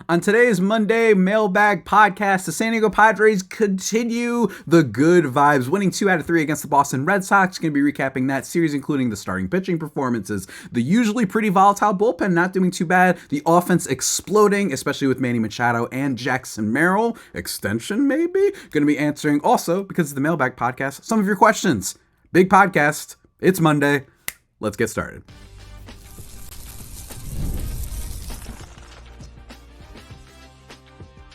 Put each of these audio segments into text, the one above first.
On today's Monday Mailbag podcast, the San Diego Padres continue the good vibes, winning 2 out of 3 against the Boston Red Sox. Going to be recapping that series, including the starting pitching performances, the usually pretty volatile bullpen not doing too bad, the offense exploding, especially with Manny Machado and Jackson Merrill. Extension, maybe? Going to be answering also, because it's the Mailbag podcast, some of your questions. Big podcast. It's Monday. Let's get started.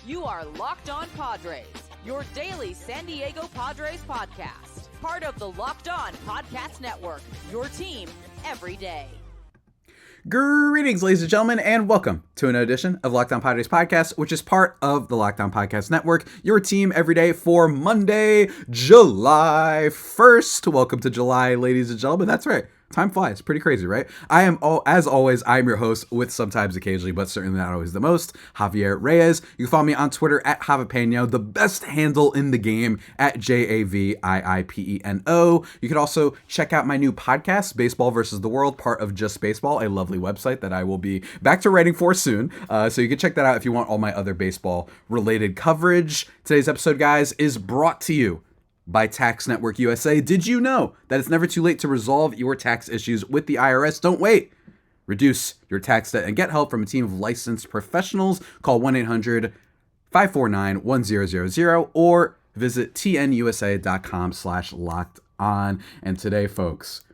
You are Locked On Padres, your daily San Diego Padres podcast. Part of the Locked On Podcast Network, your team every day. Greetings, ladies and gentlemen, and welcome to another edition of Locked On Padres podcast, which is part of the Locked On Podcast Network, your team every day for Monday, July 1st. Welcome to July, ladies and gentlemen. That's right. Time flies. Pretty crazy, right? As always, I'm your host with sometimes occasionally, but certainly not always the most, Javier Arraez. You can follow me on Twitter at Javipeno, the best handle in the game at JAVIIPENO. You can also check out my new podcast, Baseball versus the World, part of Just Baseball, a lovely website that I will be back to writing for soon. So you can check that out if you want all my other baseball related coverage. Today's episode, guys, is brought to you by Tax Network USA. Did you know that it's never too late to resolve your tax issues with the IRS? Don't wait. Reduce your tax debt and get help from a team of licensed professionals. Call 1-800-549-1000 or visit tnusa.com/locked on. And today, folks,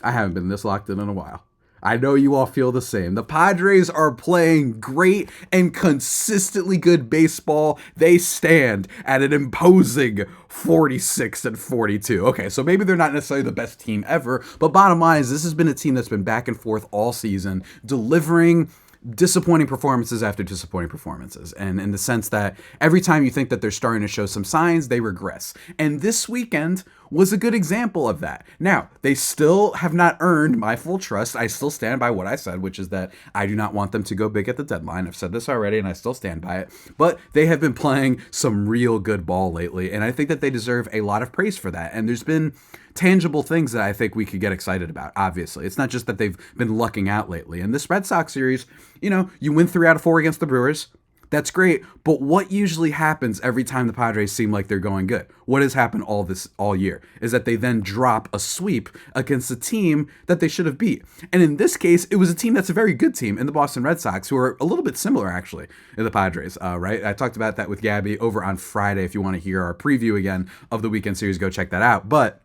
I haven't been this locked in a while. I know you all feel the same. The Padres are playing great and consistently good baseball. They stand at an imposing 46-42. Okay, so maybe they're not necessarily the best team ever, but bottom line is this has been a team that's been back and forth all season, delivering disappointing performances after disappointing performances. And in the sense that every time you think that they're starting to show some signs, they regress. And this weekend was a good example of that. Now, they still have not earned my full trust. I still stand by what I said, which is that I do not want them to go big at the deadline. I've said this already, and I still stand by it. But they have been playing some real good ball lately, and I think that they deserve a lot of praise for that. And there's been tangible things that I think we could get excited about, obviously. It's not just that they've been lucking out lately. In this Red Sox series, you win 3 out of 4 against the Brewers. That's great, but what usually happens every time the Padres seem like they're going good? What has happened all year is that they then drop a sweep against a team that they should have beat. And in this case, it was a team that's a very good team in the Boston Red Sox, who are a little bit similar, actually, in the Padres, right? I talked about that with Gabby over on Friday. If you want to hear our preview again of the weekend series, go check that out. But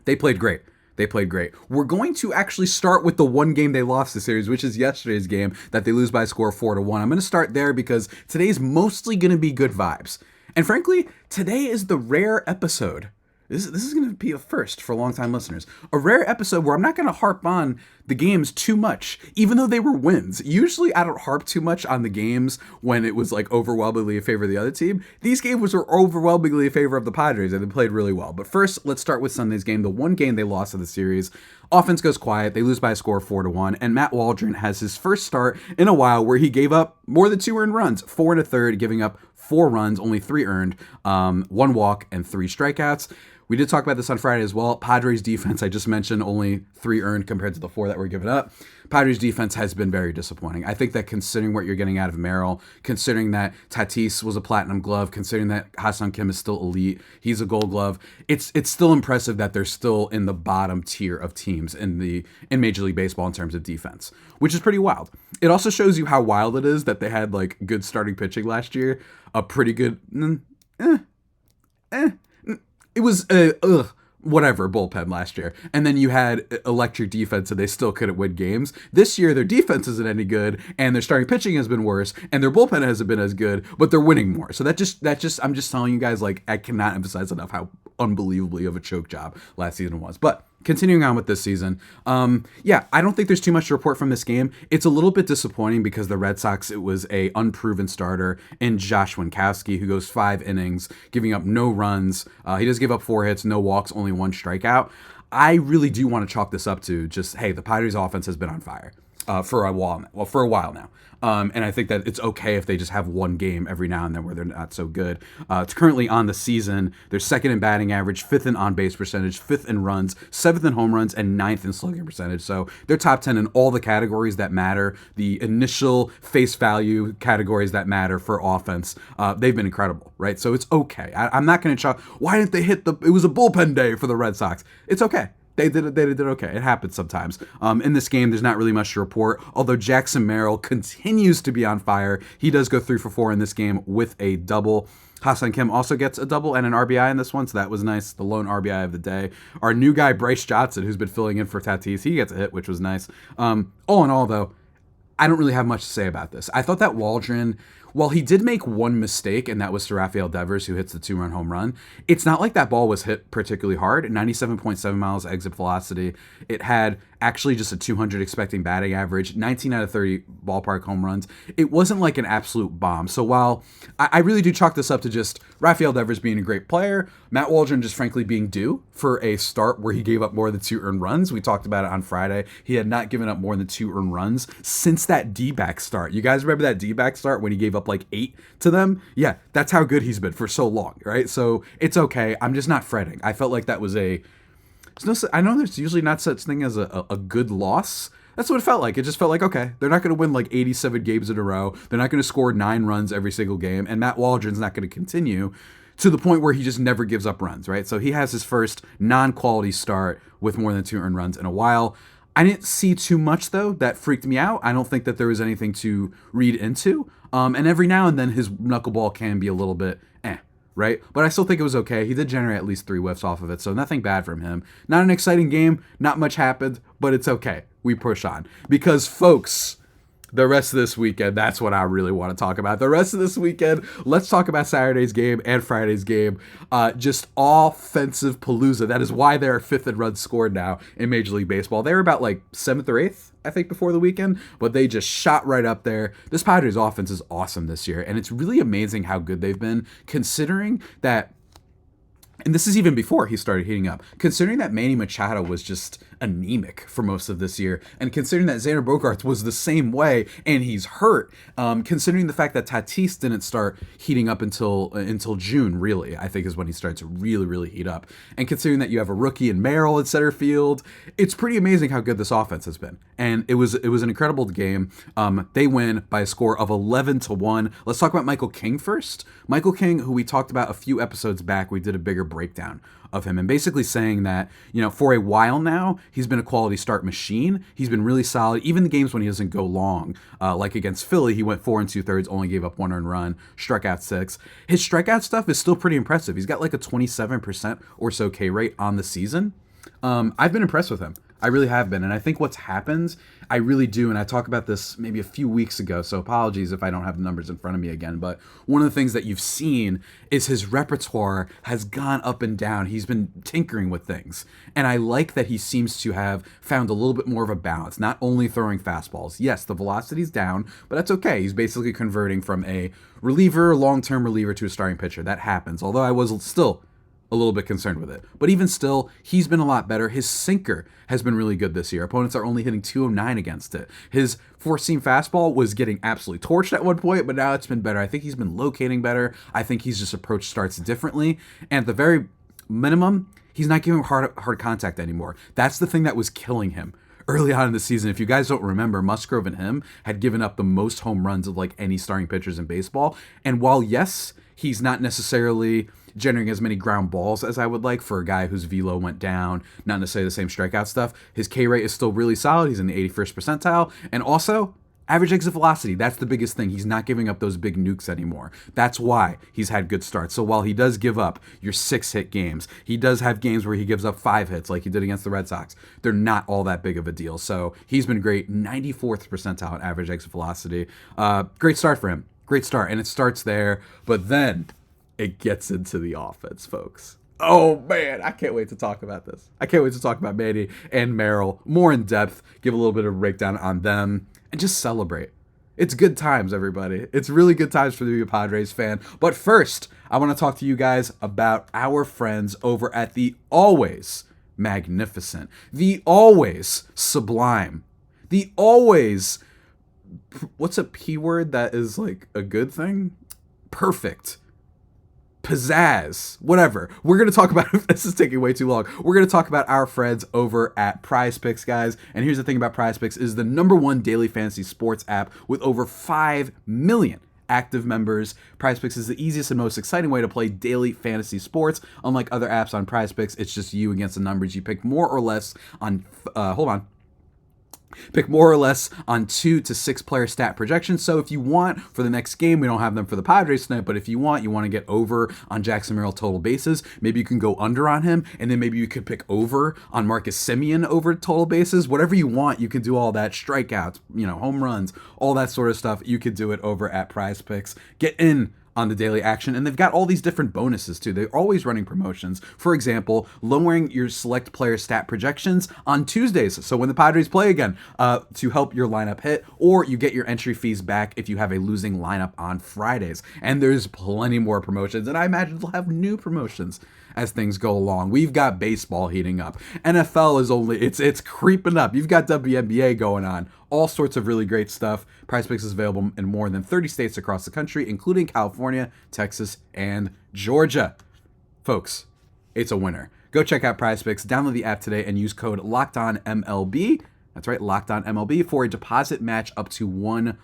they played great. They played great. We're going to actually start with the one game they lost the series, which is yesterday's game that they lose by a score of 4-1. I'm going to start there because today's mostly going to be good vibes. And frankly, today is the rare episode. This is going to be a first for longtime listeners. A rare episode where I'm not going to harp on the games too much, even though they were wins. Usually I don't harp too much on the games when it was like overwhelmingly in favor of the other team. These games were overwhelmingly in favor of the Padres, and they played really well. But first, let's start with Sunday's game, the one game they lost of the series. Offense goes quiet. They lose by a score of 4-1, and Matt Waldron has his first start in a while where he gave up more than 2 earned runs, 4 1/3, giving up 4 runs, only 3 earned, 1 walk, and 3 strikeouts. We did talk about this on Friday as well. Padres defense, I just mentioned, only 3 earned compared to the 4 that were given up. Padres defense has been very disappointing. I think that considering what you're getting out of Merrill, considering that Tatis was a platinum glove, considering that Ha-Seong is still elite, he's a gold glove, it's still impressive that they're still in the bottom tier of teams in Major League Baseball in terms of defense, which is pretty wild. It also shows you how wild it is that they had like good starting pitching last year, a pretty good it was whatever bullpen last year, and then you had electric defense and they still couldn't win games. This year their defense isn't any good and their starting pitching has been worse and their bullpen hasn't been as good, but they're winning more. So that just I'm just telling you guys, like, I cannot emphasize enough how unbelievably of a choke job last season was. But continuing on with this season, I don't think there's too much to report from this game. It's a little bit disappointing because the Red Sox, it was a unproven starter in Josh Winkowski, who goes 5 innings, giving up no runs. He does give up 4 hits, no walks, only 1 strikeout. I really do want to chalk this up to just, hey, the Padres offense has been on fire. for a while. For a while now. And I think that it's okay if they just have one game every now and then where they're not so good. It's currently on the season. They're second in batting average, fifth in on-base percentage, fifth in runs, seventh in home runs, and ninth in slugging percentage. So they're top 10 in all the categories that matter, the initial face value categories that matter for offense. They've been incredible, right? So it's okay. I'm not going to chalk. Why didn't they hit it was a bullpen day for the Red Sox. It's okay. They did okay. It happens sometimes. In this game, there's not really much to report, although Jackson Merrill continues to be on fire. He does go 3 for 4 in this game with a double. Ha-Seong also gets a double and an RBI in this one, so that was nice. The lone RBI of the day. Our new guy, Bryce Johnson, who's been filling in for Tatis, he gets a hit, which was nice. All in all, though, I don't really have much to say about this. I thought that Waldron, while he did make one mistake, and that was to Rafael Devers, who hits the 2-run home run, it's not like that ball was hit particularly hard. 97.7 miles exit velocity. It had actually just a 200 expecting batting average, 19 out of 30 ballpark home runs. It wasn't like an absolute bomb. So while I really do chalk this up to just Rafael Devers being a great player, Matt Waldron just frankly being due for a start where he gave up more than 2 earned runs. We talked about it on Friday. He had not given up more than 2 earned runs since that D-back start. You guys remember that D-back start when he gave up like 8 to them? Yeah, that's how good he's been for so long, right? So it's okay. I'm just not fretting. I felt like that was I know there's usually not such thing as a good loss. That's what it felt like. It just felt like, okay, they're not going to win like 87 games in a row. They're not going to score 9 runs every single game. And Matt Waldron's not going to continue to the point where he just never gives up runs, right? So he has his first non-quality start with more than 2 earned runs in a while. I didn't see too much, though, that freaked me out. I don't think that there was anything to read into. And every now and then his knuckleball can be a little bit right? But I still think it was okay. He did generate at least 3 whiffs off of it, so nothing bad from him. Not an exciting game, not much happened, but it's okay. We push on. Because, folks, the rest of this weekend, that's what I really want to talk about. The rest of this weekend, let's talk about Saturday's game and Friday's game. Just offensive palooza. That is why they're 5th in runs scored now in Major League Baseball. They were about like 7th or 8th, I think, before the weekend, but they just shot right up there. This Padres offense is awesome this year, and it's really amazing how good they've been, considering that, and this is even before he started heating up, considering that Manny Machado was just anemic for most of this year, and considering that Xander Bogaerts was the same way and he's hurt, considering the fact that Tatis didn't start heating up until June, really, I think is when he started to really heat up, and considering that you have a rookie in Merrill at center field, it's pretty amazing how good this offense has been, and it was an incredible game. They win by a score of 11-1. Let's talk about Michael King first. Michael King, who we talked about a few episodes back, we did a bigger breakdown of him, and basically saying that, for a while now, he's been a quality start machine. He's been really solid, even the games when he doesn't go long, like against Philly, he went 4 2/3, only gave up 1 earned run, struck out 6. His strikeout stuff is still pretty impressive. He's got like a 27% or so K rate on the season. I've been impressed with him. I really have been. And I think what's happened, I really do, and I talked about this maybe a few weeks ago, so apologies if I don't have the numbers in front of me again, but one of the things that you've seen is his repertoire has gone up and down. He's been tinkering with things. And I like that he seems to have found a little bit more of a balance, not only throwing fastballs. Yes, the velocity's down, but that's okay. He's basically converting from a reliever, long-term reliever, to a starting pitcher. That happens, although I was still a little bit concerned with it. But even still, he's been a lot better. His sinker has been really good this year. Opponents are only hitting 209 against it. His four-seam fastball was getting absolutely torched at one point, but now it's been better. I think he's been locating better. I think he's just approached starts differently. And at the very minimum, he's not giving hard contact anymore. That's the thing that was killing him early on in the season. If you guys don't remember, Musgrove and him had given up the most home runs of like any starting pitchers in baseball. And while, yes, he's not necessarily generating as many ground balls as I would like for a guy whose velo went down, not necessarily the same strikeout stuff, his K rate is still really solid. He's in the 81st percentile. And also, average exit velocity, that's the biggest thing. He's not giving up those big nukes anymore. That's why he's had good starts. So while he does give up your 6-hit games, he does have games where he gives up 5 hits like he did against the Red Sox. They're not all that big of a deal. So he's been great. 94th percentile in average exit velocity. Great start for him. Great start. And it starts there. But then it gets into the offense, folks. Oh, man, I can't wait to talk about this. I can't wait to talk about Manny and Merrill more in depth, give a little bit of a breakdown on them, and just celebrate. It's good times, everybody. It's really good times for the Padres fan. But first, I want to talk to you guys about our friends over at the always magnificent, the always sublime, The always, what's a P word that is like a good thing? Perfect. Pizzazz, whatever. We're going to talk about, this is taking way too long. We're going to talk about our friends over at Prize Picks, guys. And here's the thing about Prize Picks is the #1 daily fantasy sports app with over 5 million active members. Prize Picks is the easiest and most exciting way to play daily fantasy sports. Unlike other apps on Prize Picks, it's just you against the numbers. You pick more or less on, Pick more or less on 2 to 6 player stat projections. So if you want for the next game, we don't have them for the Padres tonight, but if you want to get over on Jackson Merrill total bases, maybe you can go under on him, and then maybe you could pick over on Marcus Semien over total bases. Whatever you want, you can do all that. Strikeouts, home runs, all that sort of stuff. You could do it over at Prize Picks. Get in on the daily action, and they've got all these different bonuses too. They're always running promotions. For example, lowering your select player stat projections on Tuesdays, so when the Padres play again, to help your lineup hit, or you get your entry fees back if you have a losing lineup on Fridays. And there's plenty more promotions, and I imagine they'll have new promotions as things go along. We've got baseball heating up. NFL is it's creeping up. You've got WNBA going on. All sorts of really great stuff. Prize Picks is available in more than 30 states across the country, including California, Texas, and Georgia. Folks, it's a winner. Go check out Prize Picks, download the app today, and use code LOCKEDONMLB. That's right, LOCKEDONMLB for a deposit match up to $100.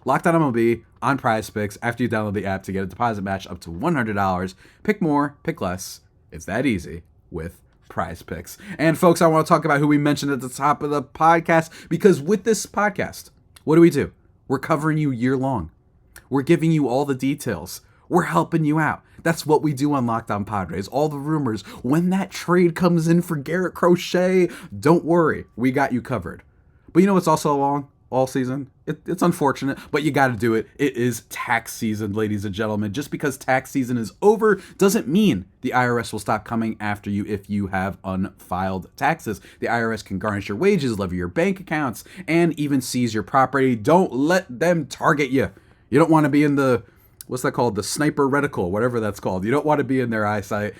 LOCKEDONMLB on Prize Picks after you download the app to get a deposit match up to $100. Pick more, pick less. It's that easy with Prize Picks. And folks, I want to talk about who we mentioned at the top of the podcast, because with this podcast, what do? We're covering you year long. We're giving you all the details. We're helping you out. That's what we do on Locked On Padres. All the rumors. When that trade comes in for Garrett Crochet, don't worry. We got you covered. But you know what's also along all season? It's unfortunate, but you got to do it. It is tax season, ladies and gentlemen. Just because tax season is over doesn't mean the IRS will stop coming after you if you have unfiled taxes. The IRS can garnish your wages, levy your bank accounts, and even seize your property. Don't let them target you. You don't want to be in the, what's that called? The sniper reticle, whatever that's called. You don't want to be in their eyesight.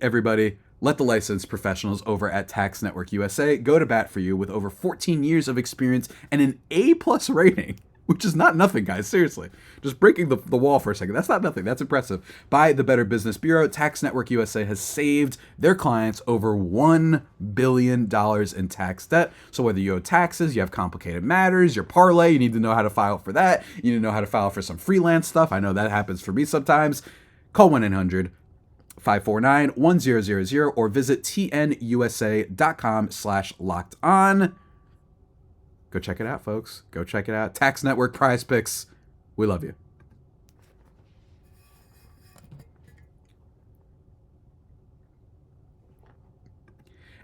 Everybody, let the licensed professionals over at Tax Network USA go to bat for you with over 14 years of experience and an A+ rating, which is not nothing, guys. Seriously. Just breaking the wall for a second. That's not nothing. That's impressive. By the Better Business Bureau, Tax Network USA has saved their clients over $1 billion in tax debt. So whether you owe taxes, you have complicated matters, your parlay, you need to know how to file for that. You need to know how to file for some freelance stuff. I know that happens for me sometimes. Call 1-800-549-1000 or visit tnusa.com/lockedon. Go check it out, folks. Go check it out. Tax Network, Prize Picks. We love you.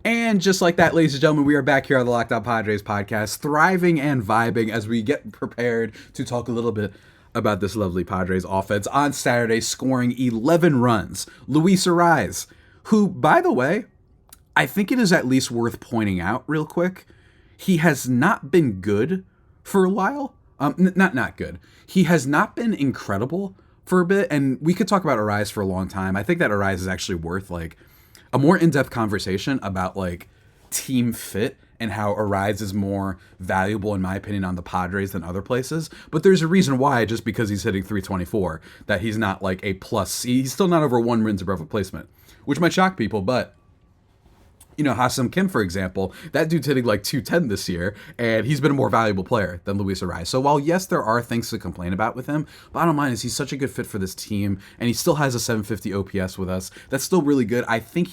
And just like that, ladies and gentlemen, we are back here on the Locked On Padres podcast, thriving and vibing as we get prepared to talk a little bit about this lovely Padres offense. On Saturday, scoring 11 runs, Luis Arraez, who, by the way, I think it is at least worth pointing out real quick, he has not been good for a while. Not good. He has not been incredible for a bit, and we could talk about Arraez for a long time. I think that Arraez is actually worth like a more in-depth conversation about like team fit and how Arraez is more valuable, in my opinion, on the Padres than other places. But there's a reason why, just because he's hitting 324, that he's not like a plus. He's still not over 1 runs above replacement, which might shock people, but Ha-Seong, for example, that dude's hitting like 210 this year, and he's been a more valuable player than Luis Arraez. So while, yes, there are things to complain about with him, bottom line is he's such a good fit for this team, and he still has a 750 OPS with us. That's still really good. I think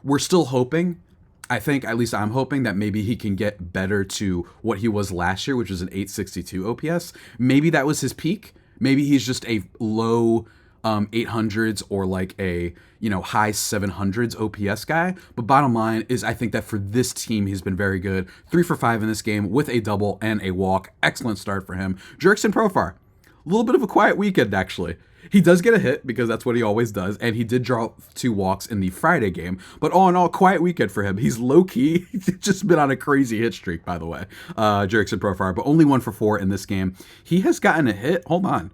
we're still hoping, at least I'm hoping, that maybe he can get better to what he was last year, which was an 862 OPS. Maybe that was his peak. Maybe he's just a low 800s or like a high 700s OPS guy. But bottom line is, I think that for this team, he's been very good. 3 for 5 in this game with a double and a walk. Excellent start for him. Jurickson Profar, a little bit of a quiet weekend, actually. He does get a hit because that's what he always does, and he did draw 2 walks in the Friday game. But all in all, quiet weekend for him. He's low-key. He's just been on a crazy hit streak, by the way, Jurickson Profar, but only 1 for 4 in this game. He has gotten a hit. Hold on.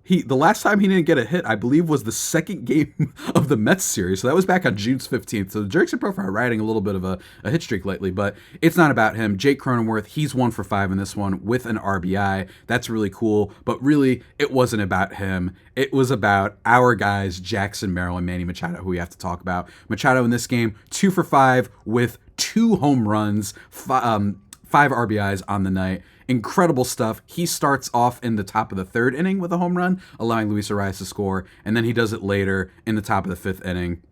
The last time he didn't get a hit, I believe, was the second game of the Mets series. So that was back on June 15th. So the Jurickson Profile are riding a little bit of a hit streak lately, but it's not about him. Jake Cronenworth, he's 1 for 5 in this one with an RBI. That's really cool. But really, it wasn't about him. It was about our guys, Jackson, Merrill, and Manny Machado, who we have to talk about. Machado in this game, 2 for 5 with 2 home runs, 5 RBIs on the night. Incredible stuff. He starts off in the top of the 3rd inning with a home run, allowing Luis Arraez to score, and then he does it later in the top of the 5th inning,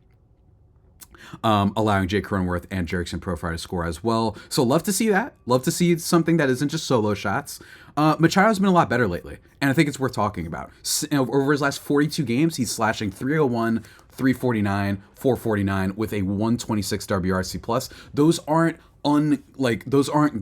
allowing Jake Cronenworth and Jurickson Profile to score as well. So love to see that. Love to see something that isn't just solo shots. Machado's been a lot better lately, and I think it's worth talking about. Over his last 42 games, he's slashing 301, 349, 449 with a 126 WRC plus. Those aren't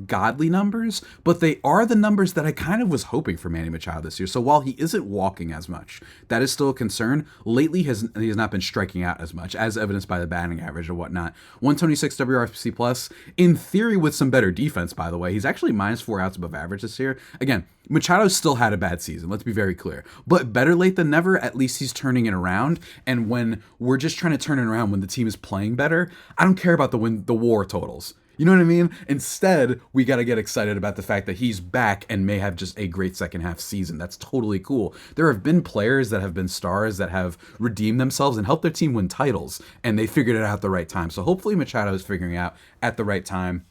godly numbers, but they are the numbers that I kind of was hoping for Manny Machado this year. So while he isn't walking as much, that is still a concern. Lately, he has not been striking out as much, as evidenced by the batting average and whatnot. 126 WRC plus, in theory, with some better defense, by the way. He's actually minus 4 outs above average this year. Again, Machado still had a bad season, let's be very clear. But better late than never, at least he's turning it around. And when we're just trying to turn it around when the team is playing better, I don't care about the WAR totals. You know what I mean? Instead, we got to get excited about the fact that he's back and may have just a great second half season. That's totally cool. There have been players that have been stars that have redeemed themselves and helped their team win titles, and they figured it out at the right time. So hopefully Machado is figuring out at the right time.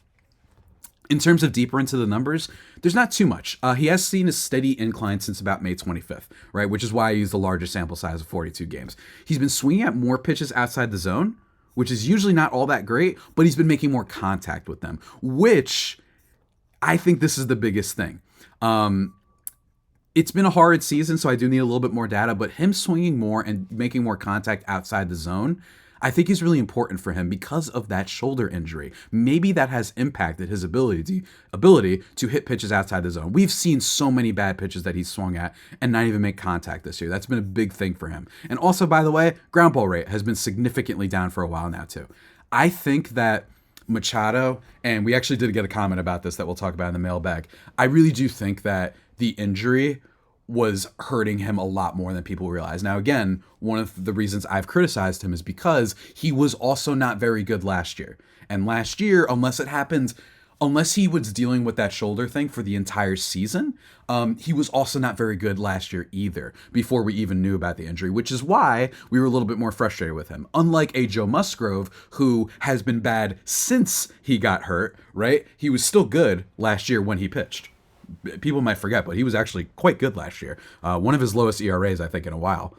In terms of deeper into the numbers, there's not too much. He has seen a steady incline since about May 25th, right? Which is why I use the larger sample size of 42 games. He's been swinging at more pitches outside the zone, which is usually not all that great, but he's been making more contact with them, which I think this is the biggest thing. It's been a horrid season, so I do need a little bit more data, but him swinging more and making more contact outside the zone, I think is really important for him because of that shoulder injury. Maybe that has impacted his ability to hit pitches outside the zone. We've seen so many bad pitches that he's swung at and not even make contact this year. That's been a big thing for him. And also, by the way, ground ball rate has been significantly down for a while now too. I think that Machado, and we actually did get a comment about this that we'll talk about in the mailbag, I really do think that the injury was hurting him a lot more than people realize. Now, again, one of the reasons I've criticized him is because he was also not very good last year. And last year, unless he was dealing with that shoulder thing for the entire season, he was also not very good last year either, before we even knew about the injury, which is why we were a little bit more frustrated with him. Unlike a Joe Musgrove, who has been bad since he got hurt, right? He was still good last year when he pitched. People might forget, but he was actually quite good last year. One of his lowest ERAs, I think, in a while,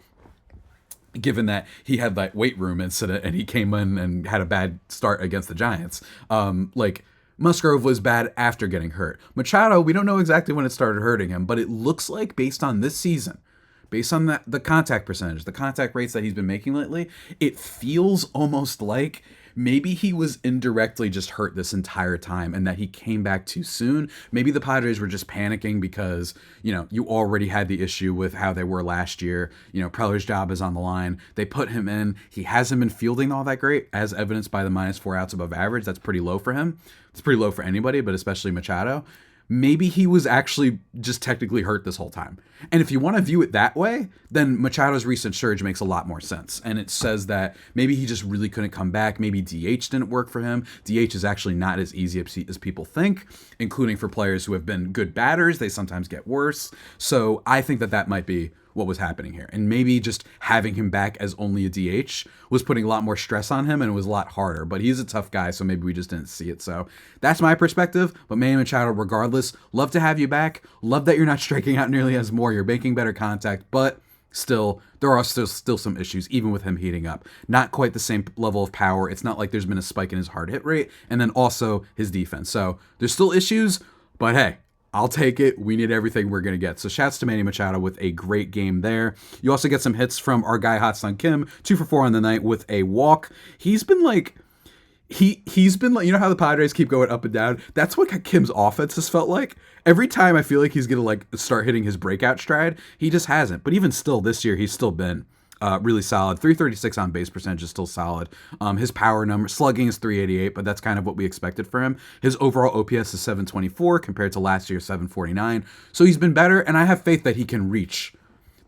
given that he had that weight room incident and he came in and had a bad start against the Giants. Musgrove was bad after getting hurt. Machado, we don't know exactly when it started hurting him, but it looks like based on this season, based on the contact percentage, the contact rates that he's been making lately, it feels almost like maybe he was indirectly just hurt this entire time and that he came back too soon. Maybe the Padres were just panicking because, you already had the issue with how they were last year. Preller's job is on the line. They put him in. He hasn't been fielding all that great, as evidenced by the minus 4 outs above average. That's pretty low for him. It's pretty low for anybody, but especially Machado. Maybe he was actually just technically hurt this whole time. And if you want to view it that way, then Machado's recent surge makes a lot more sense. And it says that maybe he just really couldn't come back. Maybe DH didn't work for him. DH is actually not as easy as people think, including for players who have been good batters. They sometimes get worse. So I think that might be what was happening here. And maybe just having him back as only a DH was putting a lot more stress on him and it was a lot harder. But he's a tough guy, so maybe we just didn't see it. So that's my perspective. But Manny Machado, regardless, love to have you back. Love that you're not striking out nearly as more. You're making better contact, but still, there are still some issues, even with him heating up. Not quite the same level of power. It's not like there's been a spike in his hard hit rate, and then also his defense. So there's still issues, but hey, I'll take it. We need everything we're going to get. So shouts to Manny Machado with a great game there. You also get some hits from our guy Ha-Seong Kim, 2 for 4 on the night with a walk. He's been like, he's been like, you know how the Padres keep going up and down? That's what Kim's offense has felt like. Every time I feel like he's going to start hitting his breakout stride, he just hasn't. But even still this year, he's still been really solid. 336 on base percentage is still solid. His power number, slugging is 388, but that's kind of what we expected for him. His overall OPS is 724 compared to last year's 749. So he's been better, and I have faith that he can reach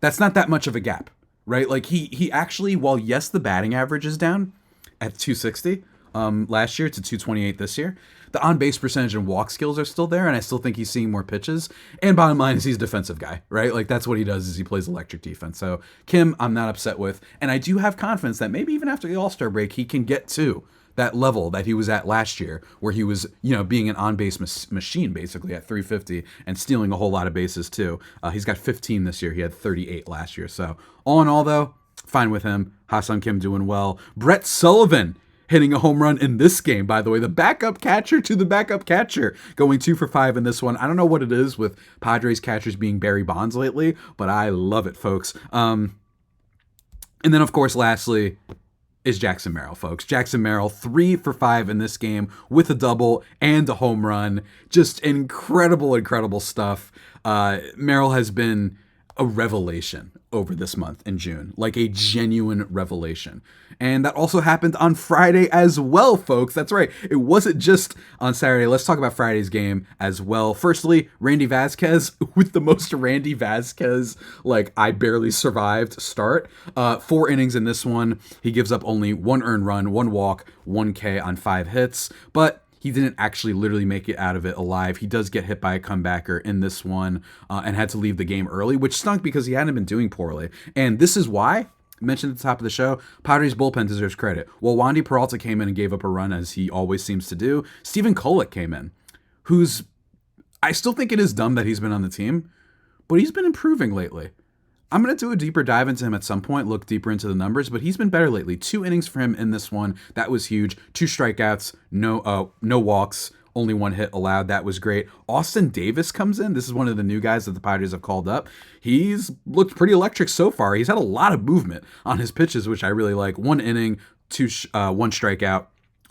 that's not that much of a gap, right? Like he actually, while yes, the batting average is down at 260 last year to 228 this year, the on-base percentage and walk skills are still there, and I still think he's seeing more pitches. And bottom line is he's a defensive guy, right? Like that's what he does, is he plays electric defense. So Kim, I'm not upset with, and I do have confidence that maybe even after the All-Star break, he can get to that level that he was at last year, where he was, being an on-base machine basically at 350 and stealing a whole lot of bases too. He's got 15 this year. He had 38 last year. So all in all, though, fine with him. Ha-Seong Kim doing well. Brett Sullivan hitting a home run in this game, by the way. The backup catcher to the backup catcher, going 2 for 5 in this one. I don't know what it is with Padres catchers being Barry Bonds lately, but I love it, folks. And then, of course, lastly, is Jackson Merrill, folks. Jackson Merrill, 3 for 5 in this game with a double and a home run. Just incredible stuff. Merrill has been a revelation over this month in June, like a genuine revelation. And that also happened on Friday as well, folks. That's right. It wasn't just on Saturday. Let's talk about Friday's game as well. Firstly, Randy Vasquez with the most Randy Vasquez, like I barely survived start. 4 innings in this one. He gives up only 1 earned run, 1 walk, 1 K on 5 hits, but he didn't actually literally make it out of it alive. He does get hit by a comebacker in this one and had to leave the game early, which stunk because he hadn't been doing poorly. And this is why, I mentioned at the top of the show, Padres bullpen deserves credit. Well, Wandy Peralta came in and gave up a run, as he always seems to do. Steven Kolek came in, who's, I still think it is dumb that he's been on the team, but he's been improving lately. I'm going to do a deeper dive into him at some point, look deeper into the numbers, but he's been better lately. 2 innings for him in this one. That was huge. 2 strikeouts, no walks, only 1 hit allowed. That was great. Austin Davis comes in. This is one of the new guys that the Padres have called up. He's looked pretty electric so far. He's had a lot of movement on his pitches, which I really like. 1 inning, 1 strikeout.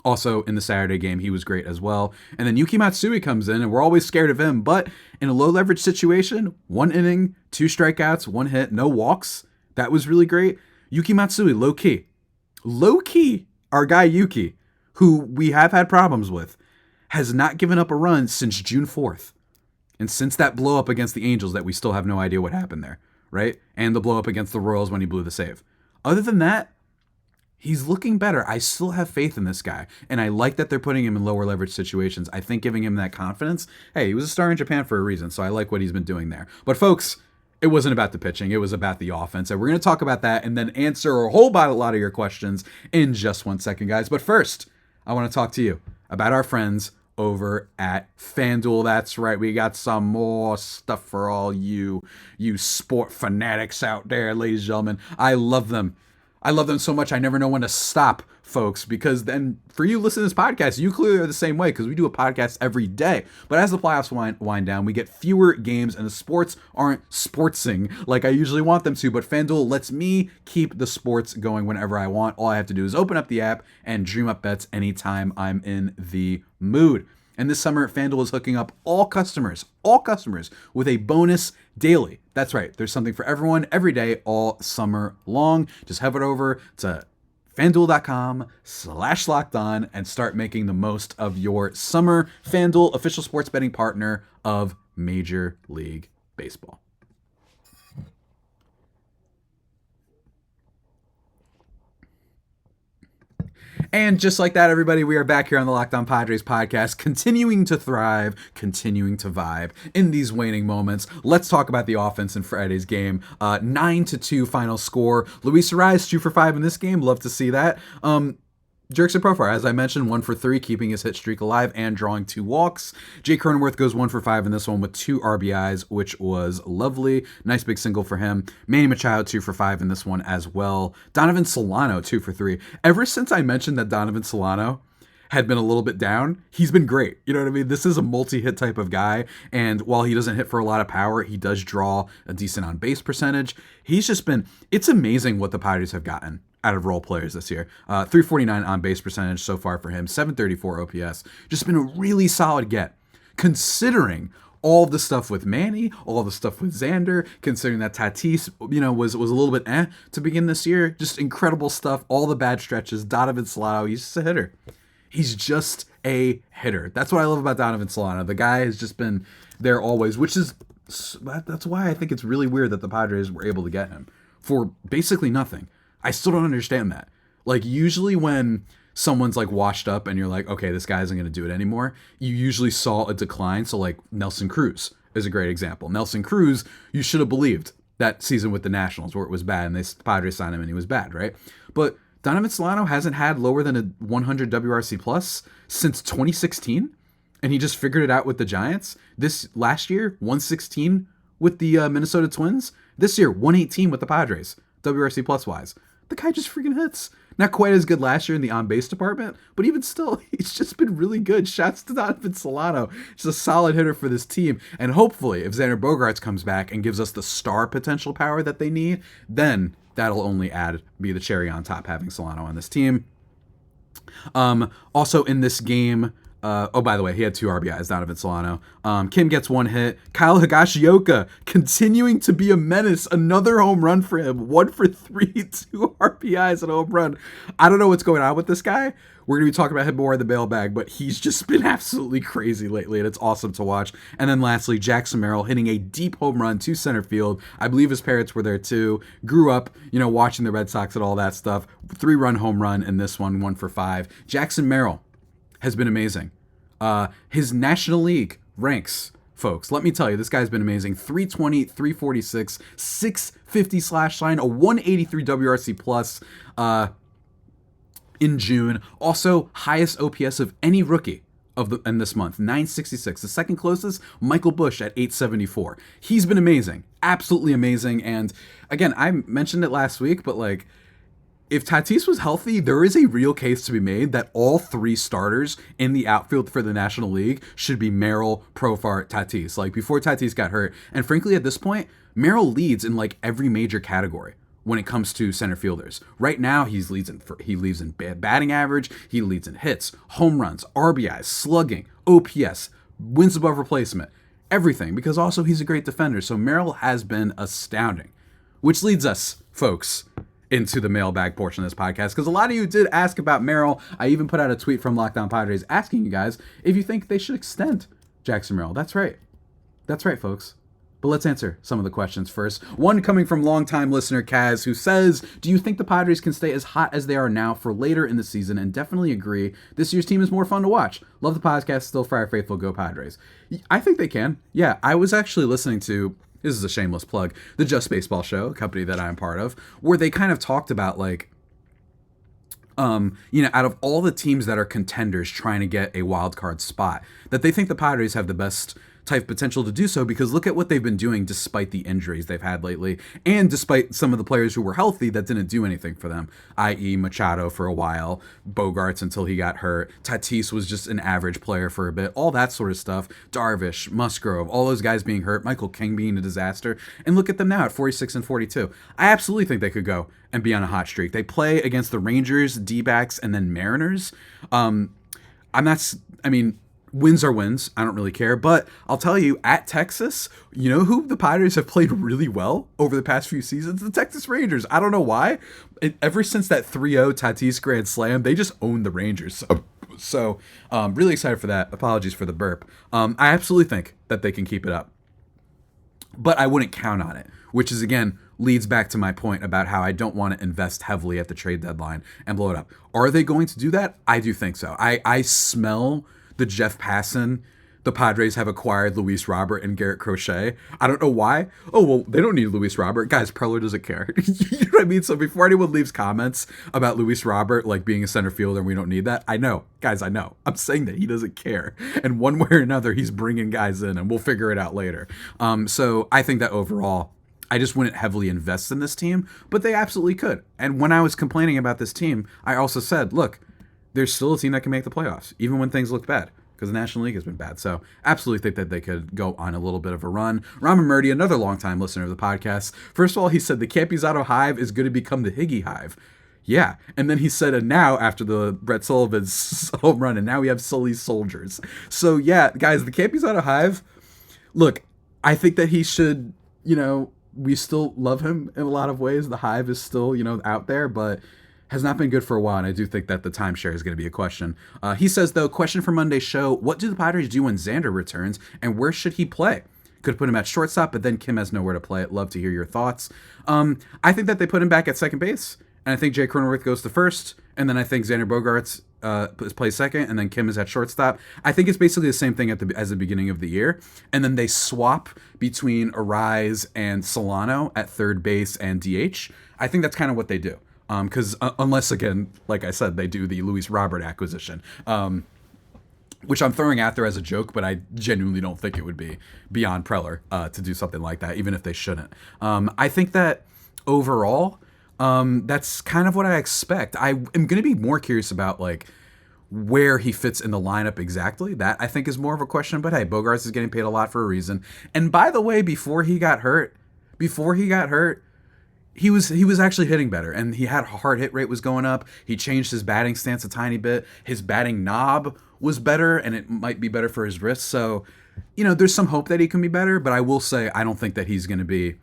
Also, in the Saturday game, he was great as well. And then Yuki Matsui comes in, and we're always scared of him. But in a low-leverage situation, 1 inning, 2 strikeouts, 1 hit, no walks. That was really great. Yuki Matsui, low-key. Low-key, our guy Yuki, who we have had problems with, has not given up a run since June 4th. And since that blow-up against the Angels that we still have no idea what happened there, right? And the blow-up against the Royals when he blew the save. Other than that, he's looking better. I still have faith in this guy, and I like that they're putting him in lower leverage situations. I think giving him that confidence, hey, he was a star in Japan for a reason, so I like what he's been doing there. But folks, it wasn't about the pitching. It was about the offense, and we're going to talk about that and then answer a whole lot of your questions in just 1 second, guys. But first, I want to talk to you about our friends over at FanDuel. That's right, we got some more stuff for all you sport fanatics out there, ladies and gentlemen. I love them. I love them so much, I never know when to stop, folks, because then for you listening to this podcast, you clearly are the same way, because we do a podcast every day. But as the playoffs wind down, we get fewer games, and the sports aren't sportsing like I usually want them to. But FanDuel lets me keep the sports going whenever I want. All I have to do is open up the app and dream up bets anytime I'm in the mood. And this summer, FanDuel is hooking up all customers with a bonus daily. That's right. There's something for everyone every day, all summer long. Just head over to FanDuel.com/lockedon and start making the most of your summer. FanDuel, official sports betting partner of Major League Baseball. And just like that, everybody, we are back here on the Locked On Padres podcast, continuing to thrive, continuing to vibe in these waning moments. Let's talk about the offense in Friday's game. 9-2 final score. Luis Arraez, 2 for 5 in this game. Love to see that. Jerks and Profar, as I mentioned, 1 for 3, keeping his hit streak alive and drawing 2 walks. Jake Cronenworth goes 1 for 5 in this one with 2 RBIs, which was lovely. Nice big single for him. Manny Machado, 2 for 5 in this one as well. Donovan Solano, 2 for 3. Ever since I mentioned that Donovan Solano had been a little bit down, he's been great. You know what I mean? This is a multi-hit type of guy, and while he doesn't hit for a lot of power, he does draw a decent on-base percentage. He's just been, it's amazing what the Padres have gotten out of role players this year. 349 on base percentage so far for him, 734 OPS. Just been a really solid get, considering all the stuff with Manny, all the stuff with Xander, considering that Tatis, was a little bit to begin this year. Just incredible stuff, all the bad stretches. Donovan Solano, he's just a hitter. He's just a hitter. That's what I love about Donovan Solano. The guy has just been there always, which is So that's why I think it's really weird that the Padres were able to get him for basically nothing. I still don't understand that. Like, usually when someone's like washed up and you're like, okay, this guy isn't going to do it anymore, you usually saw a decline. So like Nelson Cruz is a great example. Nelson Cruz, you should have believed that season with the Nationals where it was bad and the Padres signed him and he was bad, right? But Donovan Solano hasn't had lower than a 100 WRC plus since 2016, and he just figured it out with the Giants. This last year, 116 with the Minnesota Twins. This year, 118 with the Padres, WRC plus wise. The guy just freaking hits. Not quite as good last year in the on-base department, but even still, he's just been really good. Shouts to Donovan Solano. Just a solid hitter for this team. And hopefully, if Xander Bogaerts comes back and gives us the star potential power that they need, then that'll only be the cherry on top having Solano on this team. Also in this game, by the way, he had 2 RBIs, Donovan Solano. Kim gets 1 hit. Kyle Higashioka continuing to be a menace. Another home run for him. 1 for 3, 2 RBIs and a home run. I don't know what's going on with this guy. We're going to be talking about him more in the mailbag, but he's just been absolutely crazy lately, and it's awesome to watch. And then lastly, Jackson Merrill hitting a deep home run to center field. I believe his parents were there too. Grew up, watching the Red Sox and all that stuff. 3-run home run in this one, 1 for 5. Jackson Merrill has been amazing. His National League ranks, folks, let me tell you, this guy's been amazing. 320, 346, 650 slash line, a 183 WRC plus in June. Also, highest OPS of any rookie in this month, 966. The second closest, Michael Busch at 874. He's been amazing, absolutely amazing. And again, I mentioned it last week, but like, if Tatis was healthy, there is a real case to be made that all 3 starters in the outfield for the National League should be Merrill, Profar, Tatis. Like, before Tatis got hurt. And frankly, at this point, Merrill leads in like every major category when it comes to center fielders. Right now, he leads in batting average, he leads in hits, home runs, RBIs, slugging, OPS, wins above replacement, everything. Because also he's a great defender. So Merrill has been astounding, which leads us, folks, into the mailbag portion of this podcast, because a lot of you did ask about Merrill. I even put out a tweet from Lockdown Padres asking you guys if you think they should extend Jackson Merrill. That's right, folks. But let's answer some of the questions first. One coming from longtime listener Kaz, who says, do you think the Padres can stay as hot as they are now for later in the season? And definitely agree. This year's team is more fun to watch. Love the podcast. Still Friar Faithful. Go Padres. I think they can. Yeah, I was actually listening to, this is a shameless plug, the Just Baseball Show, a company that I'm part of, where they kind of talked about like, out of all the teams that are contenders trying to get a wild card spot, that they think the Padres have the best type potential to do so, because look at what they've been doing despite the injuries they've had lately, and despite some of the players who were healthy that didn't do anything for them, i.e. Machado for a while, Bogaerts until he got hurt, Tatis was just an average player for a bit, all that sort of stuff, Darvish, Musgrove, all those guys being hurt, Michael King being a disaster, and look at them now at 46 and 42. I absolutely think they could go and be on a hot streak. They play against the Rangers, D-backs, and then Mariners. Wins are wins. I don't really care. But I'll tell you, at Texas, you know who the Padres have played really well over the past few seasons? The Texas Rangers. I don't know why. Ever since that 3-0 Tatis Grand Slam, they just own the Rangers. So really excited for that. Apologies for the burp. I absolutely think that they can keep it up. But I wouldn't count on it, which is, again, leads back to my point about how I don't want to invest heavily at the trade deadline and blow it up. Are they going to do that? I do think so. I smell the Jeff Passan, the Padres have acquired Luis Robert and Garrett Crochet. I don't know why. Oh, well, they don't need Luis Robert. Guys, Preller doesn't care. You know what I mean? So before anyone leaves comments about Luis Robert, like being a center fielder and we don't need that, I know. Guys, I know. I'm saying that he doesn't care. And one way or another, he's bringing guys in, and we'll figure it out later. So I think that overall, I just wouldn't heavily invest in this team, but they absolutely could. And when I was complaining about this team, I also said, look, there's still a team that can make the playoffs, even when things look bad, because the National League has been bad. So absolutely think that they could go on a little bit of a run. Raman Murdy, another longtime listener of the podcast, first of all, he said the Campuzano Hive is going to become the Higgy Hive. Yeah. And then he said, and now after the Brett Sullivan's home run, and now we have Sully's Soldiers. So yeah, guys, the Campuzano Hive, look, I think that he should, we still love him in a lot of ways. The Hive is still, out there, but has not been good for a while, and I do think that the timeshare is going to be a question. He says, though, question for Monday's show, what do the Padres do when Xander returns, and where should he play? Could put him at shortstop, but then Kim has nowhere to play. I'd love to hear your thoughts. I think that they put him back at second base, and I think Jay Cronenworth goes to first, and then I think Xander Bogaerts plays second, and then Kim is at shortstop. I think it's basically the same thing as the beginning of the year, and then they swap between Arraez and Solano at third base and DH. I think that's kind of what they do. Because unless, again, like I said, they do the Luis Robert acquisition, which I'm throwing out there as a joke, but I genuinely don't think it would be beyond Preller to do something like that, even if they shouldn't. I think that overall, that's kind of what I expect. I am going to be more curious about like where he fits in the lineup exactly. That I think is more of a question. But hey, Bogaerts is getting paid a lot for a reason. And by the way, before he got hurt, he was actually hitting better, and he had hard hit rate was going up. He changed his batting stance a tiny bit. His batting knob was better, and it might be better for his wrist. So, there's some hope that he can be better, but I will say I don't think that he's going to be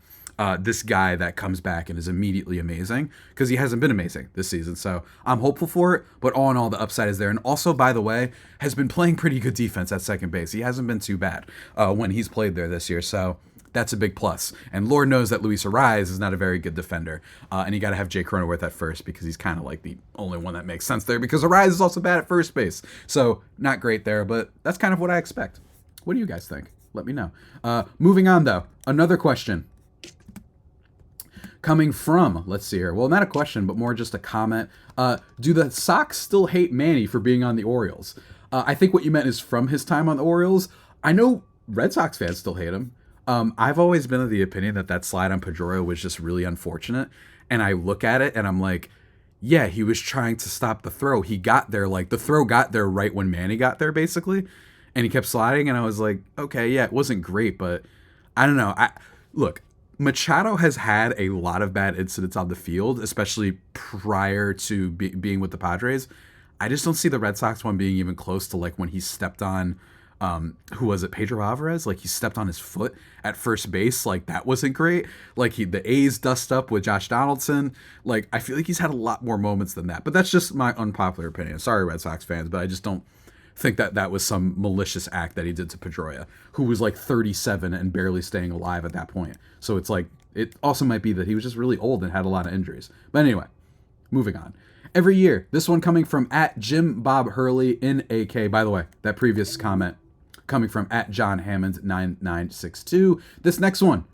this guy that comes back and is immediately amazing, because he hasn't been amazing this season. So I'm hopeful for it, but all in all, the upside is there. And also, by the way, has been playing pretty good defense at second base. He hasn't been too bad when he's played there this year. So that's a big plus. And Lord knows that Luis Arraez is not a very good defender. And you got to have Jay Cronenworth at first, because he's kind of like the only one that makes sense there, because Arraez is also bad at first base. So not great there, but that's kind of what I expect. What do you guys think? Let me know. Moving on, though. Another question coming from, let's see here. Well, not a question, but more just a comment. Do the Sox still hate Manny for being on the Orioles? I think what you meant is from his time on the Orioles. I know Red Sox fans still hate him. I've always been of the opinion that slide on Pedroia was just really unfortunate. And I look at it and I'm like, yeah, he was trying to stop the throw. He got there, like the throw got there right when Manny got there, basically. And he kept sliding. And I was like, okay, yeah, it wasn't great, but I don't know. Look, Machado has had a lot of bad incidents on the field, especially prior to being with the Padres. I just don't see the Red Sox one being even close to like when he stepped on, who was it, Pedro Alvarez? Like he stepped on his foot at first base. Like that wasn't great. Like the A's dust up with Josh Donaldson. Like I feel like he's had a lot more moments than that. But that's just my unpopular opinion. Sorry, Red Sox fans, but I just don't think that was some malicious act that he did to Pedroia, who was like 37 and barely staying alive at that point. So it's like, it also might be that he was just really old and had a lot of injuries. But anyway, moving on. Every year, this one coming from at Jim Bob Hurley in AK. By the way, that previous comment coming from at John Hammond 9962. This next one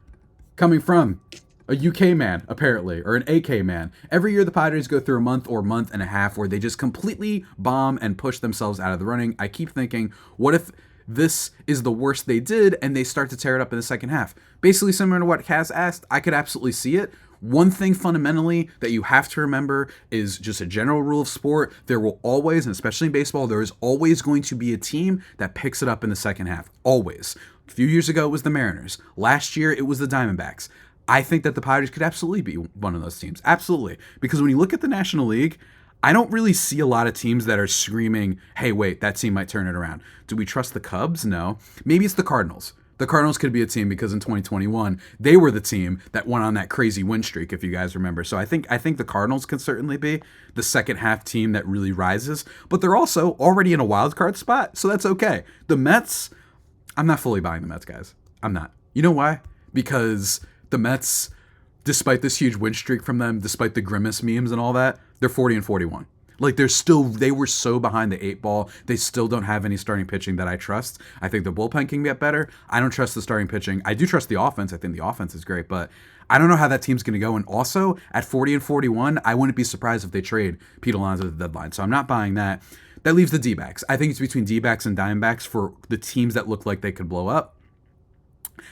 coming from a UK man, apparently, or an AK man. Every year the Padres go through a month or month and a half where they just completely bomb and push themselves out of the running. I keep thinking, what if this is the worst they did and they start to tear it up in the second half? Basically similar to what Kaz asked, I could absolutely see it. One thing fundamentally that you have to remember is just a general rule of sport. There will always, and especially in baseball, there is always going to be a team that picks it up in the second half. Always. A few years ago, it was the Mariners. Last year, it was the Diamondbacks. I think that the Padres could absolutely be one of those teams. Absolutely. Because when you look at the National League, I don't really see a lot of teams that are screaming, hey, wait, that team might turn it around. Do we trust the Cubs? No. Maybe it's the Cardinals. The Cardinals could be a team because in 2021, they were the team that went on that crazy win streak, if you guys remember. So I think the Cardinals can certainly be the second half team that really rises. But they're also already in a wild card spot, so that's okay. The Mets, I'm not fully buying the Mets, guys. I'm not. You know why? Because the Mets, despite this huge win streak from them, despite the grimace memes and all that, they're 40-41. Like they were so behind the 8 ball. They still don't have any starting pitching that I trust. I think the bullpen can get better. I don't trust the starting pitching. I do trust the offense. I think the offense is great, but I don't know how that team's going to go. And also at 40-41, I wouldn't be surprised if they trade Pete Alonso at the deadline. So I'm not buying that. That leaves the D-backs. I think it's between D-backs and Diamondbacks for the teams that look like they could blow up,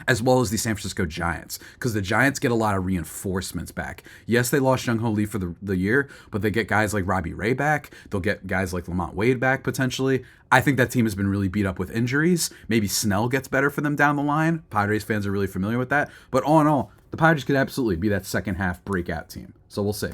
as well as the San Francisco Giants, because the Giants get a lot of reinforcements back. Yes, they lost Jung Ho Lee for the year, but they get guys like Robbie Ray back. They'll get guys like Lamont Wade back, potentially. I think that team has been really beat up with injuries. Maybe Snell gets better for them down the line. Padres fans are really familiar with that. But all in all, the Padres could absolutely be that second half breakout team. So we'll see.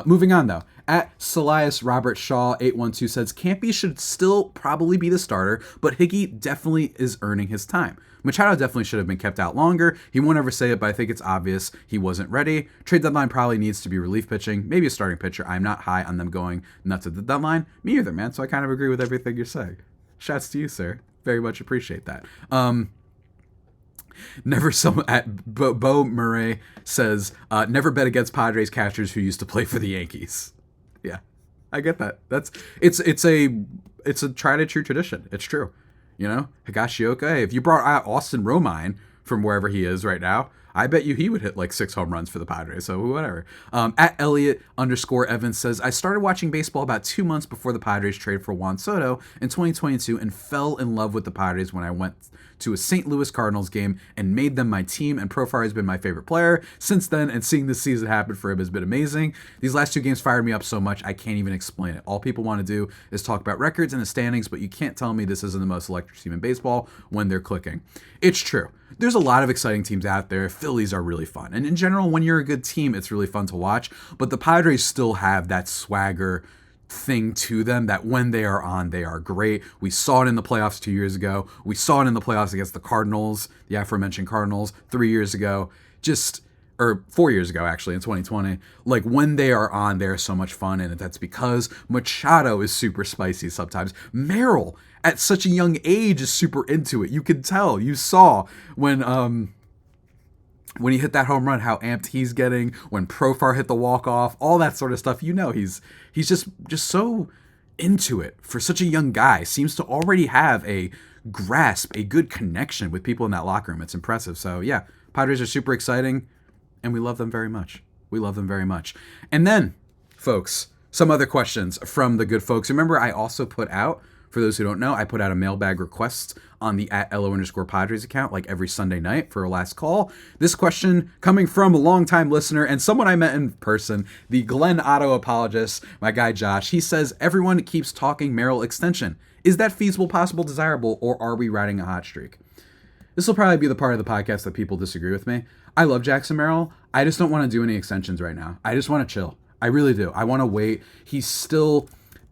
Moving on, though. At Celias Robert Shaw 812 says, Campy should still probably be the starter, but Higgy definitely is earning his time. Machado definitely should have been kept out longer. He won't ever say it, but I think it's obvious he wasn't ready. Trade deadline probably needs to be relief pitching, maybe a starting pitcher. I'm not high on them going nuts at the deadline. Me either, man. So I kind of agree with everything you're saying. Shouts to you, sir. Very much appreciate that. Never some at Bo Murray says, never bet against Padres catchers who used to play for the Yankees. Yeah, I get that. It's a tried and true tradition. It's true. You know, Higashioka, hey, if you brought out Austin Romine from wherever he is right now, I bet you he would hit like 6 home runs for the Padres. So whatever. At Elliot_Evans says, I started watching baseball about 2 months before the Padres trade for Juan Soto in 2022 and fell in love with the Padres when I went to a St. Louis Cardinals game and made them my team, and Profar has been my favorite player since then, and seeing this season happen for him has been amazing. These last 2 games fired me up so much I can't even explain it. All people want to do is talk about records and the standings, but you can't tell me this isn't the most electric team in baseball when they're clicking. It's true. There's a lot of exciting teams out there. Phillies are really fun. And in general, when you're a good team, it's really fun to watch. But the Padres still have that swagger thing to them that when they are on, they are great. We saw it in the playoffs 2 years ago. We saw it in the playoffs against the Cardinals, the aforementioned Cardinals, 3 years ago. Or 4 years ago, actually, in 2020. Like, when they are on, they're so much fun, and that's because Machado is super spicy sometimes. Merrill, at such a young age, is super into it. You can tell. You saw when he hit that home run, how amped he's getting. When Profar hit the walk-off, all that sort of stuff. You know, he's just so into it for such a young guy. Seems to already have a grasp, a good connection with people in that locker room. It's impressive. So, yeah, Padres are super exciting. And we love them very much. We love them very much. And then, folks, some other questions from the good folks. Remember, I also put out, for those who don't know, I put out a mailbag request on the @LO_Padres account like every Sunday night for a last call. This question coming from a longtime listener and someone I met in person, the Glenn Otto apologist, my guy Josh. He says, everyone keeps talking Merrill extension. Is that feasible, possible, desirable, or are we riding a hot streak? This will probably be the part of the podcast that people disagree with me. I love Jackson Merrill. I just don't want to do any extensions right now. I just want to chill. I really do. I want to wait.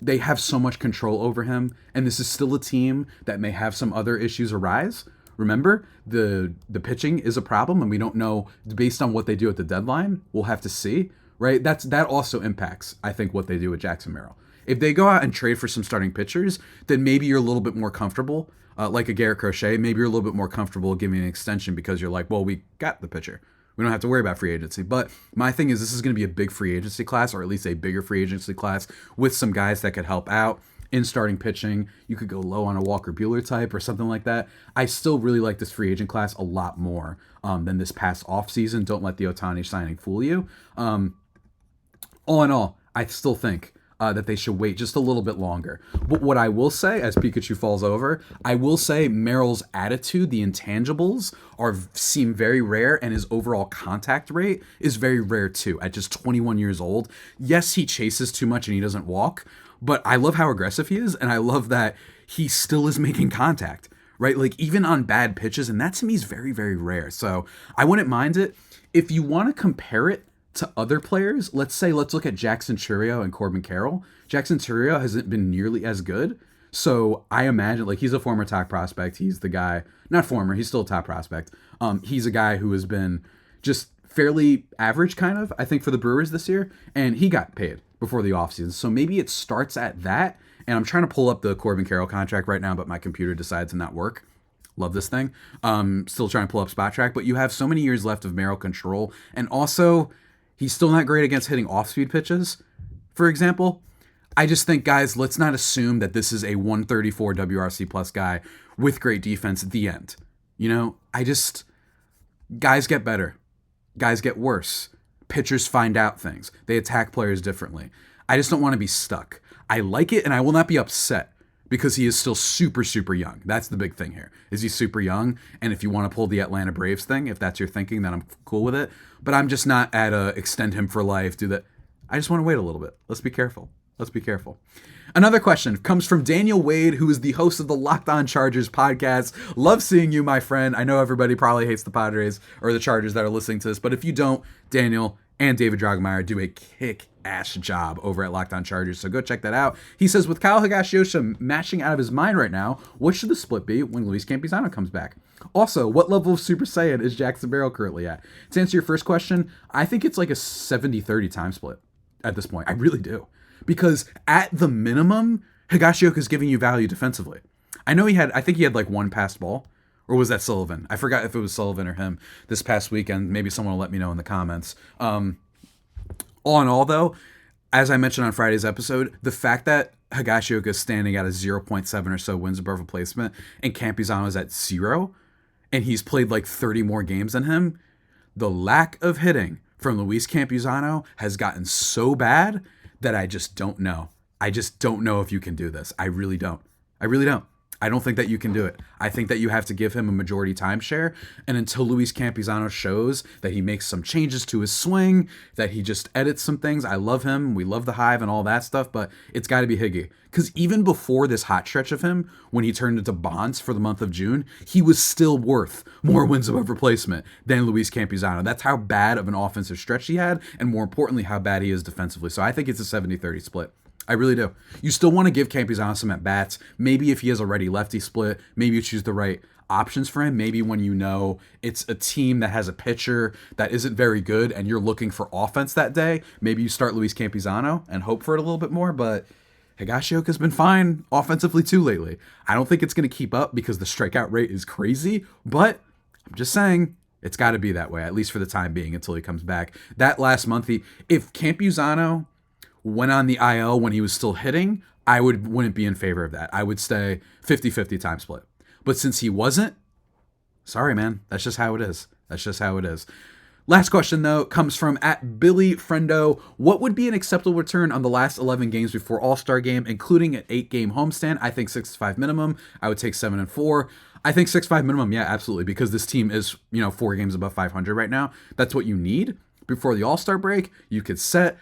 They have so much control over him, and this is still a team that may have some other issues arise. Remember, the pitching is a problem, and we don't know based on what they do at the deadline. We'll have to see, right? That also impacts, I think, what they do with Jackson Merrill. If they go out and trade for some starting pitchers, then maybe you're a little bit more comfortable. Like a Garrett Crochet, maybe you're a little bit more comfortable giving an extension because you're like, well, we got the pitcher. We don't have to worry about free agency. But my thing is, this is going to be a big free agency class, or at least a bigger free agency class with some guys that could help out in starting pitching. You could go low on a Walker Buehler type or something like that. I still really like this free agent class a lot more than this past offseason. Don't let the Ohtani signing fool you. All in all, I still think that they should wait just a little bit longer. But what I will say, as Pikachu falls over, I will say Merrill's attitude, the intangibles, seem very rare, and his overall contact rate is very rare too. At just 21 years old, yes, he chases too much and he doesn't walk, but I love how aggressive he is, and I love that he still is making contact, right? Like, even on bad pitches, and that to me is very, very rare. So I wouldn't mind it. If you want to compare it to other players, let's look at Jackson Chourio and Corbin Carroll. Jackson Chourio hasn't been nearly as good. So I imagine, like, he's a former top prospect. He's the guy, not former, he's still a top prospect. He's a guy who has been just fairly average, kind of, I think, for the Brewers this year. And he got paid before the offseason. So maybe it starts at that. And I'm trying to pull up the Corbin Carroll contract right now, but my computer decides to not work. Love this thing. Still trying to pull up Spot Track. But you have so many years left of Merrill control. And also, he's still not great against hitting off-speed pitches, for example. I just think, guys, let's not assume that this is a 134 WRC plus guy with great defense at the end. You know, guys get better. Guys get worse. Pitchers find out things. They attack players differently. I just don't want to be stuck. I like it, and I will not be upset because he is still super, super young. That's the big thing here, is he's super young. And if you want to pull the Atlanta Braves thing, if that's your thinking, then I'm cool with it. But I'm just not at extend him for life, do that. I just want to wait a little bit. Let's be careful. Let's be careful. Another question comes from Daniel Wade, who is the host of the Locked On Chargers podcast. Love seeing you, my friend. I know everybody probably hates the Padres or the Chargers that are listening to this, but if you don't, Daniel and David Drogemeyer do a kick-ass job over at Locked On Chargers, so go check that out. He says, with Kyle Higashioka mashing out of his mind right now, what should the split be when Luis Campusano comes back? Also, what level of Super Saiyan is Jackson Merrill currently at? To answer your first question, I think it's like a 70-30 time split at this point. I really do. Because at the minimum, Higashioka is giving you value defensively. I think he had like one passed ball Or was that Sullivan? I forgot if it was Sullivan or him this past weekend. Maybe someone will let me know in the comments. All in all, though, as I mentioned on Friday's episode, the fact that Higashioka is standing at a 0.7 or so wins above replacement and Campusano is at 0, and he's played like 30 more games than him, the lack of hitting from Luis Campusano has gotten so bad that I just don't know. I just don't know if you can do this. I really don't. I really don't. I don't think that you can do it. I think that you have to give him a majority timeshare. And until Luis Campusano shows that he makes some changes to his swing, that he just edits some things, I love him. We love the Hive and all that stuff, but it's got to be Higgy. Because even before this hot stretch of him, when he turned into Bonds for the month of June, he was still worth more wins above replacement than Luis Campusano. That's how bad of an offensive stretch he had, and more importantly, how bad he is defensively. So I think it's a 70-30 split. I really do. You still want to give Campusano some at-bats. Maybe if he has a ready lefty split, maybe you choose the right options for him. Maybe when you know it's a team that has a pitcher that isn't very good and you're looking for offense that day, maybe you start Luis Campusano and hope for it a little bit more. But Higashioka's been fine offensively too lately. I don't think it's going to keep up because the strikeout rate is crazy, but I'm just saying it's got to be that way, at least for the time being until he comes back. That last month, if Campusano went on the IL when he was still hitting, I wouldn't be in favor of that. I would stay 50-50 time split. But since he wasn't, sorry, man. That's just how it is. That's just how it is. Last question, though, comes from @BillyFriendo. What would be an acceptable return on the last 11 games before All-Star Game, including an 8-game homestand? I think 6-5 minimum. I would take 7-4. I think 6-5 minimum, yeah, absolutely, because this team is, 4 games above 500 right now. That's what you need before the All-Star break. You could set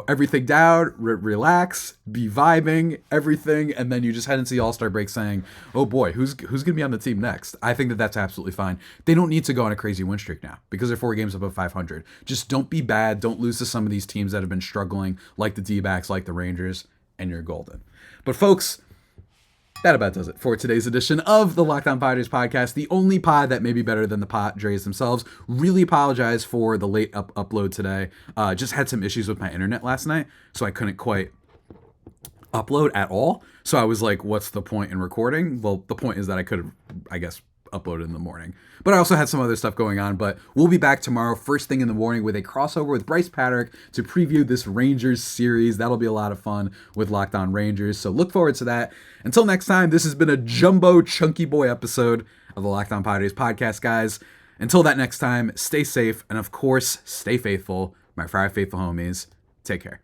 everything down, relax, be vibing, everything, and then you just head into the All-Star break saying, oh boy, who's going to be on the team next? I think that that's absolutely fine. They don't need to go on a crazy win streak now because they're 4 games above 500. Just don't be bad. Don't lose to some of these teams that have been struggling, like the D-backs, like the Rangers, and you're golden. But folks, that about does it for today's edition of the Locked On Padres podcast, the only pod that may be better than the Padres themselves. Really apologize for the late upload today. Just had some issues with my internet last night, so I couldn't quite upload at all. So I was like, what's the point in recording? Well, the point is that I could have, I guess, uploaded in the morning. But I also had some other stuff going on. But we'll be back tomorrow, first thing in the morning, with a crossover with Bryce Patrick to preview this Rangers series. That'll be a lot of fun with Locked On Rangers. So look forward to that. Until next time, this has been a jumbo chunky boy episode of the Locked On Padres podcast, guys. Until that next time, stay safe. And of course, stay faithful. My Friday faithful homies, take care.